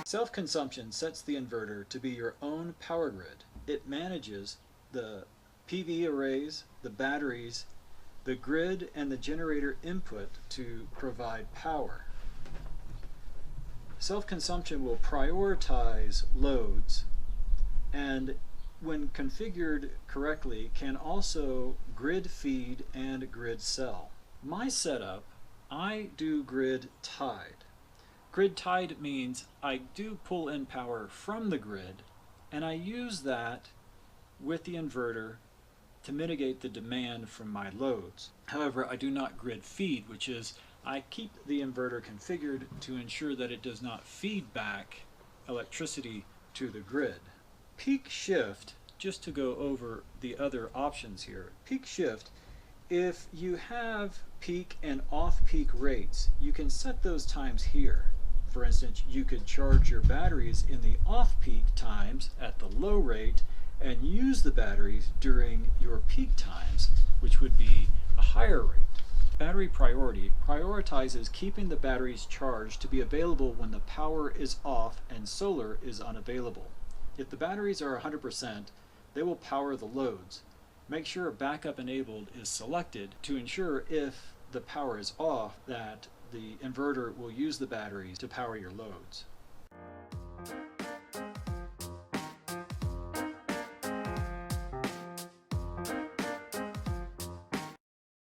Self-consumption sets the inverter to be your own power grid. It manages the PV arrays, the batteries, the grid, and the generator input to provide power. Self-consumption will prioritize loads and, when configured correctly, can also grid feed and grid sell. My setup, I do grid tied. Grid tied means I do pull in power from the grid, and I use that with the inverter to mitigate the demand from my loads. However, I do not grid feed, which is I keep the inverter configured to ensure that it does not feed back electricity to the grid. Peak shift, just to go over the other options here. Peak shift, if you have peak and off-peak rates, you can set those times here. For instance, you could charge your batteries in the off-peak times at the low rate and use the batteries during your peak times, which would be a higher rate. Battery priority prioritizes keeping the batteries charged to be available when the power is off and solar is unavailable. If the batteries are 100%, they will power the loads. Make sure backup enabled is selected to ensure if the power is off that the inverter will use the batteries to power your loads.